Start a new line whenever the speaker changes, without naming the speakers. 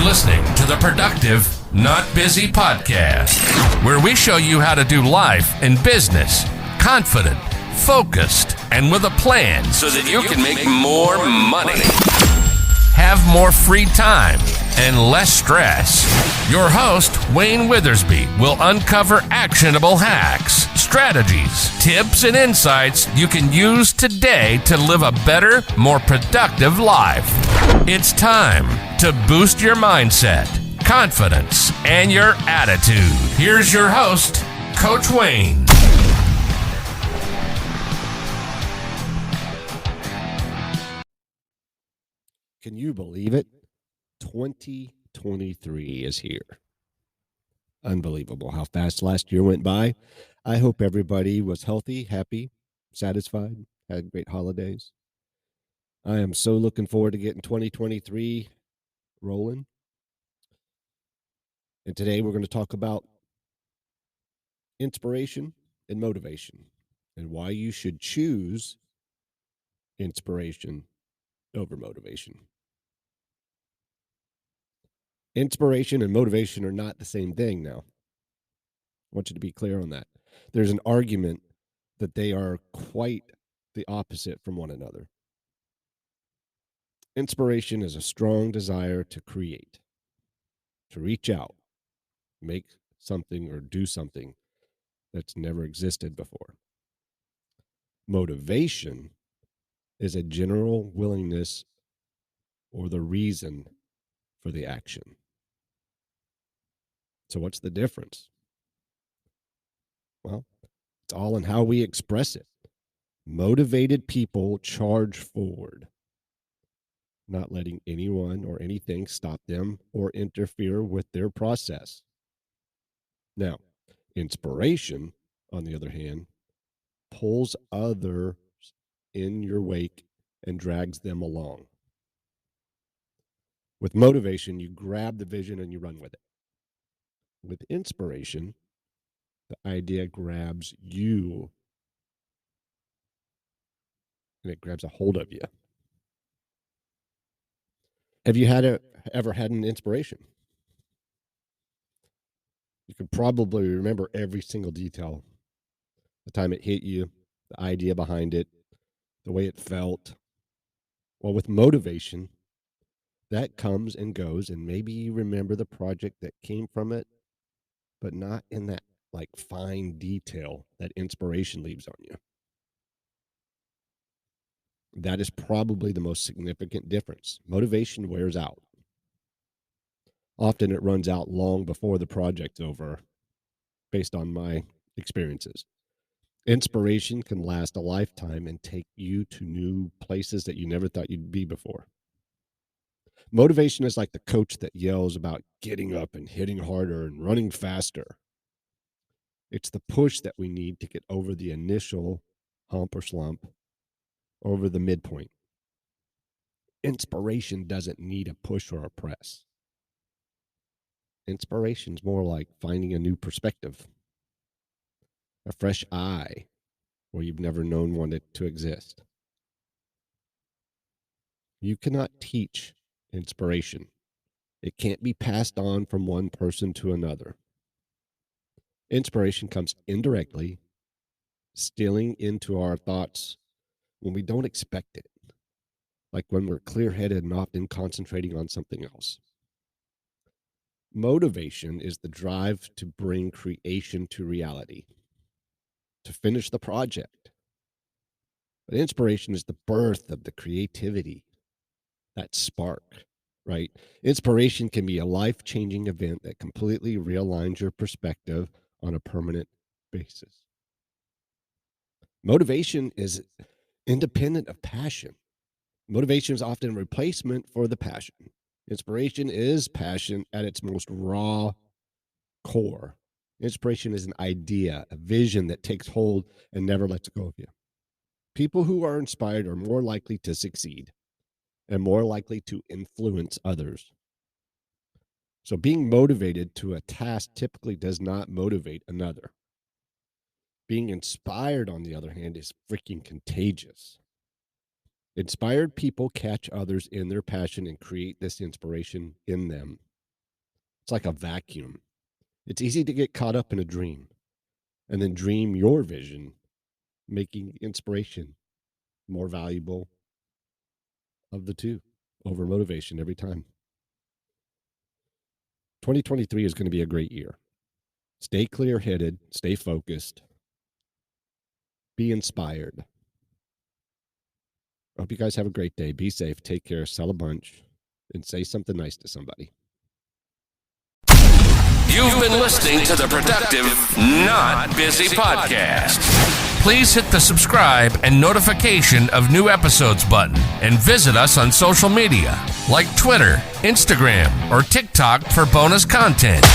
listening to the Productive, Not Busy podcast, where we show you how to do life and business confident, focused, and with a plan so that you can make more money. Have more free time and less stress. Your host, Wayne Withersby, will uncover actionable hacks, strategies, tips, and insights you can use today to live a better, more productive life. It's time to boost your mindset, confidence, and your attitude. Here's your host, Coach Wayne.
Can you believe it? 2023 is here. Unbelievable how fast last year went by. I hope everybody was healthy, happy, satisfied, had great holidays. I am so looking forward to getting 2023 rolling. And today we're going to talk about inspiration and motivation and why you should choose inspiration over motivation. Inspiration and motivation are not the same thing now. I want you to be clear on that. There's an argument that they are quite the opposite from one another. Inspiration is a strong desire to create, to reach out, make something or do something that's never existed before. Motivation is a general willingness or the reason for the action. So what's the difference? Well, it's all in how we express it. Motivated people charge forward, not letting anyone or anything stop them or interfere with their process. Now, inspiration, on the other hand, pulls others in your wake and drags them along. With motivation, you grab the vision and you run with it. With inspiration, the idea grabs you and it grabs a hold of you. Have you ever had an inspiration? You can probably remember every single detail, the time it hit you, the idea behind it, the way it felt. Well, with motivation, that comes and goes, and maybe you remember the project that came from it, but not in that like fine detail that inspiration leaves on you. That is probably the most significant difference. Motivation wears out. Often it runs out long before the project's over, based on my experiences. Inspiration can last a lifetime and take you to new places that you never thought you'd be before. Motivation is like the coach that yells about getting up and hitting harder and running faster. It's the push that we need to get over the initial hump or slump, over the midpoint. Inspiration doesn't need a push or a press. Inspiration's more like finding a new perspective, a fresh eye where you've never known one to exist. You cannot teach inspiration. It can't be passed on from one person to another. Inspiration comes indirectly, stealing into our thoughts when we don't expect it, like when we're clear-headed and often concentrating on something else. Motivation is the drive to bring creation to reality, to finish the project. But inspiration is the birth of the creativity, that spark, right? Inspiration can be a life-changing event that completely realigns your perspective on a permanent basis. Motivation is independent of passion. Motivation is often a replacement for the passion. Inspiration is passion at its most raw core. Inspiration is an idea, a vision that takes hold and never lets go of you. People who are inspired are more likely to succeed and more likely to influence others. So being motivated to a task typically does not motivate another. Being inspired, on the other hand, is freaking contagious. Inspired people catch others in their passion and create this inspiration in them. It's like a vacuum. It's easy to get caught up in a dream and then dream your vision, making inspiration more valuable of the two over motivation every time. 2023 is going to be a great year. Stay clear-headed, stay focused, be inspired. I hope you guys have a great day. Be safe, take care, sell a bunch, and say something nice to somebody.
You've been listening to the Productive, Not Busy podcast. Please hit the subscribe and notification of new episodes button and visit us on social media like Twitter, Instagram, or TikTok for bonus content.